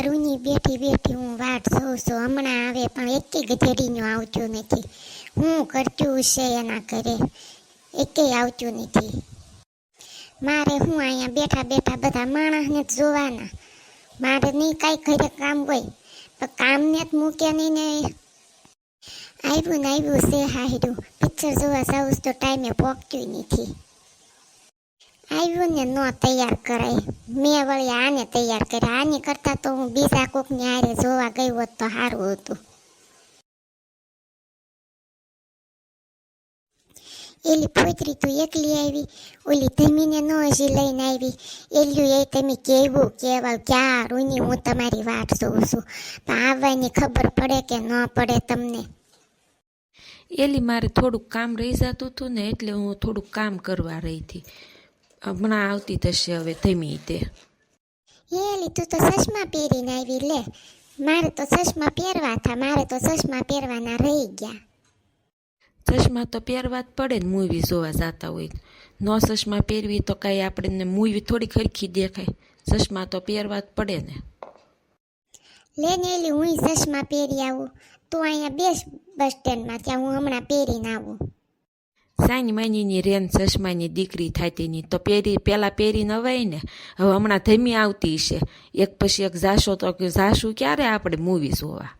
રૂની બેઠી બેઠી હું વાટ જોઉં છું, હમણાં આવે પણ એકેય ગધેડીનું આવતું નથી. હું કરતું છે એના ઘરે, એકેય આવતું નથી. મારે હું અહીંયા બેઠા બેઠા બધા માણસને જ જોવાના. મારે નહીં કાંઈ ઘરે કામ હોય, પણ કામને જ મૂકે નહીં ને. આવ્યું છે હાર્યું, પિક્ચર જોવા જાઉં તો ટાઈમે પહોંચતું નથી. આવ્યું ને ન તૈયાર કરાય, મેં વળી આને તૈયાર કર્યા. આની કરતાં તો હું બીજા કોકની હારે જોવા ગઈ હોત તો સારું હતું. એલી પોતરી તું એકલી આવી, ઓલી ધમીને ન હજી લઈને આવી. એલ્યું એ તમે કેવું કેવા ક્યાં રૂની હું તમારી વાટ જોઉં છું, પણ આવવાની ખબર પડે કે ન પડે તમને. એલી મારે થોડુંક કામ રહી જતું હતું ને, એટલે હું થોડુંક કામ કરવા રહી હતી. હમણાં આવતી થશે હવે ધમી તે. એલી તું તો ચશ્મા પહેરીને આવી લે. મારે તો ચશ્મા પહેરવા હતા, મારે તો ચશ્મા પહેરવાના રહી ગયા. ચશ્મા તો પહેરવા જ પડે ને મૂવી જોવા જતા હોય. નો ચશ્મા પહેરવી તો કાંઈ આપણને મૂવી થોડી ખરખી દેખાય. ચશ્મા તો પહેરવા જ પડે ને. લે ને એલી હું ચશ્મા પહેરી આવું, તું અહીંયા બેસ બસ સ્ટેન્ડમાં, ત્યાં હું હમણાં પહેરીને આવું. સાની માનીની રેન ચશ્માની દીકરી થાતીની તો પહેલાં પહેરી નવાય ને. હવે હમણાં ધમી આવતી છે, એક પછી એક જાશો તો જાશું ક્યારે આપણે મૂવી જોવા.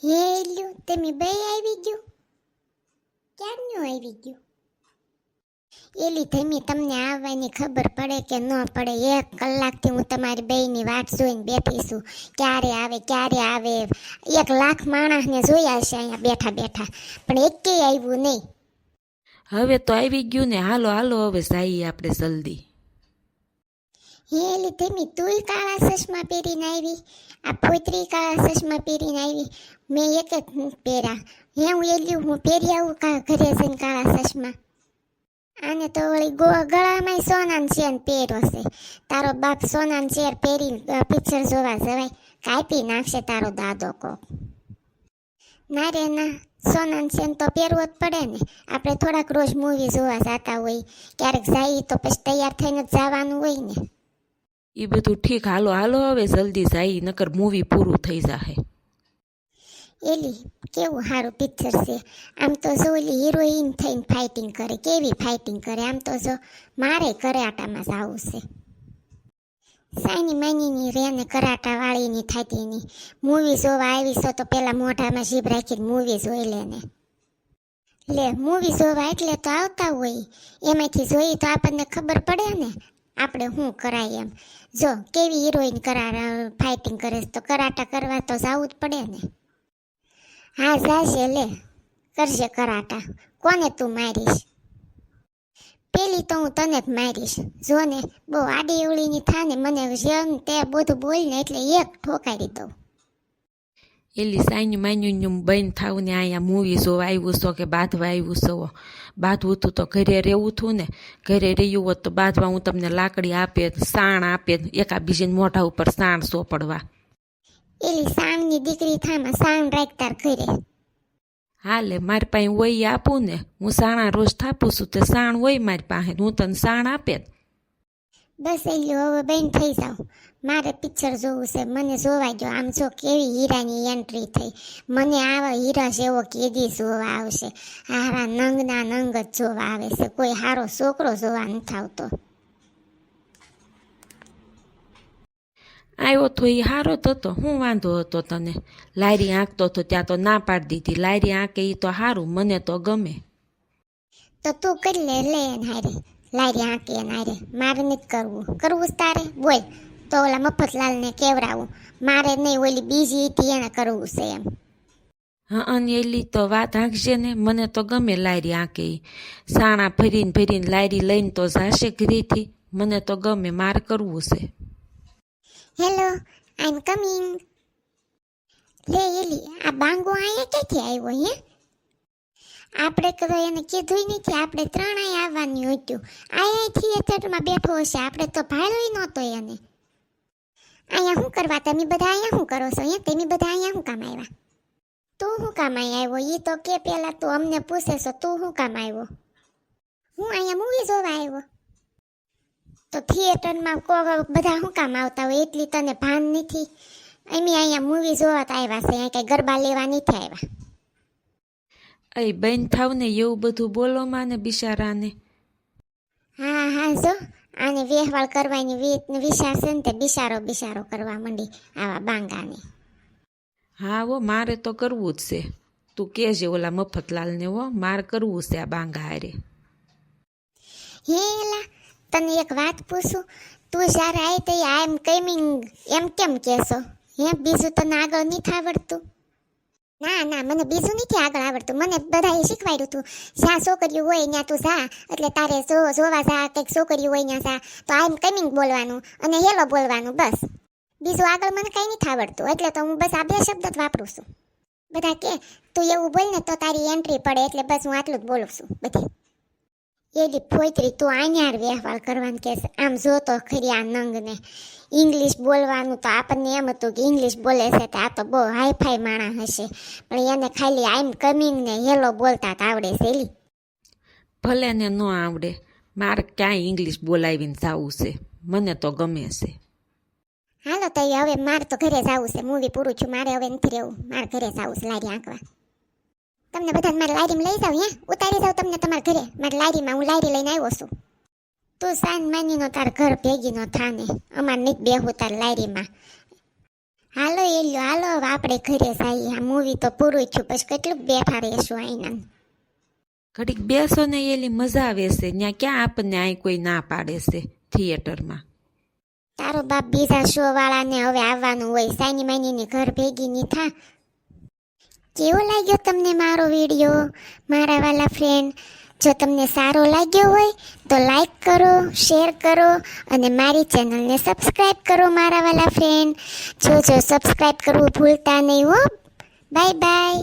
હે એલ્યું તમે બે આવી ગયું, ક્યારનું આવી ગયું? એલી ધમી તમને આવવાની ખબર પડે કે ન પડે? 1 કલાકથી હું તમારી બેયની વાટ જોઈને બેઠી છું, ક્યારે આવે ક્યારે આવે. 1 લાખ માણસને જોયા છે અહીંયા બેઠા બેઠા, પણ એકેય આવ્યું નહીં. હવે તો આવી ગયું ને, હાલો હાલો હવે જઈએ આપણે જલ્દી. હે એલી ધમી તુંય કાળા ચશ્મા પહેરીને આવી, આ પોતરી કાળા ચશ્મા પહેરીને આવી. મેં એક જ પહેર્યા. હે હું એલ્યું હું પહેરી આવું ઘરે જઈને કાળા ચશ્મા? આને તો વળી ગળામાં સોનાનો ચેન પહેર્યો છે. તારો બાપ સોનાનો ચેન પહેરીને પિક્ચર જોવા જવાય? કાપી નાખશે તારો દાદો કોક. ના રે ના, સોનાનો ચેન તો પહેરવો જ પડે ને. આપણે થોડાક રોજ મૂવી જોવા જતા હોય, ક્યારેક જઈએ તો પછી તૈયાર થઈને જ જવાનું હોય ને. એ બધું ઠીક, હાલો હાલો હવે જલ્દી જઈએ, નકર મૂવી પૂરું થઈ જાહે. એલી કેવું સારું પિક્ચર છે. આમ તો જો ઓલી હિરોઈન થઈને ફાઇટિંગ કરે, કેવી ફાઇટિંગ કરે. આમ તો જો મારે કરાટામાં જવું છે. સાની માનીની રેને કરાટા વાળીની થાતીની મૂવી જોવા આવીશો તો પેલા મોઢામાં જીભ રાખીને મૂવી જોઈ લે ને. લે મૂવી જોવા એટલે તો આવતા હોય, એમાંથી જોઈએ તો આપણને ખબર પડે ને આપણે શું કરાય એમ. જો કેવી હિરોઈન ફાઇટિંગ કરે તો કરાટા કરવા તો જવું જ પડે ને. હા જાશે, લે કરજે કરાટા. કોને તું મારીશ? પેલી તો હું તને જ મારીશ. જો ને બહુ આડી અવળીની થાને, મને જેમ તે બધું બોલીને એટલે એક ઠોકારી દઉં. એલી સાઈની માન્યુનું બંધ થાવું ને, અહીંયા મૂવી જોવા આવ્યું છો કે બાંધવા આવ્યું છો? બાંધવું હતું તો ઘરે રહેવું હતું ને. ઘરે રહ્યું હોત તો બાંધવા હું તમને લાકડી આપે, સાણ આપે, એકા બીજીને મોઢા ઉપર સાણ સોપડવા. એલી સાણની દીકરી થામાં સાણ રાખતાર ઘરે. હાલે મારી પાસે હોય આપું ને, હું સાણા રોજ થાપું છું, તે સાણ હોય મારી પાસે, હું તને સાણ આપે. બસ એલ્યું હવે બેન થઈ જાવ, મારે પિક્ચર જોવું છે. મને જોવા ગયો. આમ જો કેવી હીરાની એન્ટ્રી થઈ. મને આવા હીરા જેવો કેદી જોવા આવશે. હારા નંગના નંગ જ જોવા આવે છે, કોઈ હારો છોકરો જોવા નથી આવતો. આવ્યો તો એ હારો જ હતો, શું વાંધો હતો તને? લાયરી આંકતો હતો ત્યાં તો ના પાડી દીધી. લાયરી આંકે એ તો સારું, મને તો ગમે. તો તું કરી લે એને હારે, લાયરી આંકે એને હારે. મારે નથી કરવું. કરવું તારે બોલ તો ઓલા મફતલાલને કેવડાવું. મારે નહીં, ઓલી બીજી હતી એને કરવું છે એમ. હા અને એલી તો વાત આંકશે ને, મને તો ગમે લાયરી આંકે. સાણા ભરીને ભરીને લાયરી લઈને તો જાશે ઘરેથી. મને તો ગમે, મારે કરવું છે. Hello, I am coming. લે એલી આ બાંગો અહીંયા ક્યાંથી આવ્યો હે? આપણે તો એને કીધું નથી. આપણે 3 આવવાનું હતું. અહીંયા થિયેટરમાં બેઠો હશે, આપણે તો ભાળ્યો નહોતો એને. અહીંયા શું કરવા તમે બધા? અહીંયા શું કરો છો? તમે બધા અહીંયા શું કામ આવ્યા? તું શું કામ અહીંયા આવ્યો એ તો કે પેલા. તું અમને પૂછે છો તું શું કામ આવ્યો? હું અહીંયા મૂવી જોવા આવ્યો. તો થિયેટરમાં બધા શું કામ આવતા હોય એટલી તને ભાન નથી. અમે અહીંયા મૂવી જોવા તો આવ્યા છે, અહીંયા કઈ ગરબા લેવા નથી આવ્યા. એ બેન થાવ ને એવું બધું બોલો માં ને બિચારાને. હા હા જો આને વ્યવહાર કરવાની વિચાર છે ને તે બિચારો કરવા માંડી આવા બાંગાને. હા હો, મારે તો કરવું જ છે. તું કહેજે ઓલા મફતલાલને હો, મારે કરવું છે આ બાંગા હારે. હેલા તને એક વાત પૂછું, તું જ્યારે આવી તો આઈ એમ કમિંગ એમ કેમ કહેશો? બીજું તને આગળ નથી આવડતું? ના ના, મને બીજું નથી આગળ આવડતું. મને બધાએ શીખવાડ્યું તું જ્યાં છોકરીઓ હોય ત્યાં તું જા, એટલે તારે જોવા જા કંઈક છોકરીઓ હોય ત્યાં જા તો આઈ એમ કમિંગ બોલવાનું અને હેલો બોલવાનું, બસ. બીજું આગળ મને કંઈ નથી આવડતું, એટલે તો હું બસ આ 2 શબ્દ જ વાપરું છું. બધા કે તું એવું બોલ ને તો તારી એન્ટ્રી પડે, એટલે બસ હું આટલું જ બોલું છું બધે. એલી ફોઈતરી તું આન્યાર વ્યવહાર કરવાનું કે આમ જોતો ખરી આ નંગને. ઇંગ્લિશ બોલવાનું તો આપણને એમ હતું કે ઇંગ્લિશ બોલે છે તો આ તો બહુ હાઈફાઈ માણસ હશે, પણ એને ખાલી આઈમ કમિંગ ને હેલો બોલતા જ આવડે છે. એલી ભલે ને ન આવડે, મારે ક્યાંય ઇંગ્લિશ બોલાવીને જવું છે, મને તો ગમે છે. હાલો તો હવે મારે તો ઘરે જવું છે, મૂવી પૂરું છું, મારે હવે નથી રહેવું, મારે ઘરે જવું છે લારી આંકવા. તમને બધાને મારે લારીમાં લઈ જાઉં, ઉતારી જાઉં તમને તમારા ઘરે મારી લારીમાં. હું લારી લઈને આવ્યો છું. તું સાંજ માનીનો તાર ઘર ભેગી નો થાને, અમારે નથી બેહું તાર લારીમાં. હાલો એલ્યો હાલો, હવે આપણે ઘરે જઈએ. આ મૂવી તો પૂરું થયું, પછી કેટલું બેઠા રહેશું આઈના. ઘડીક બેસો ને એલી મજા આવે છે. ત્યાં ક્યાં આપણને અહીં કોઈ ના પાડે છે થિયેટરમાં. તારો બાપ બીજા શો વાળાને હવે આવવાનું હોય, સાની માનીની ઘર ભેગી ની થા. કેવો લાગ્યો તમને મારો વિડીયો મારા વાલા ફ્રેન્ડ? જો તમને સારો લાગ્યો હોય તો લાઈક કરો, શેર કરો અને મારી ચેનલને સબસ્ક્રાઈબ કરો મારા વાલા ફ્રેન્ડ. જો સબસ્ક્રાઈબ કરવું ભૂલતા નહીં હો. Bye bye.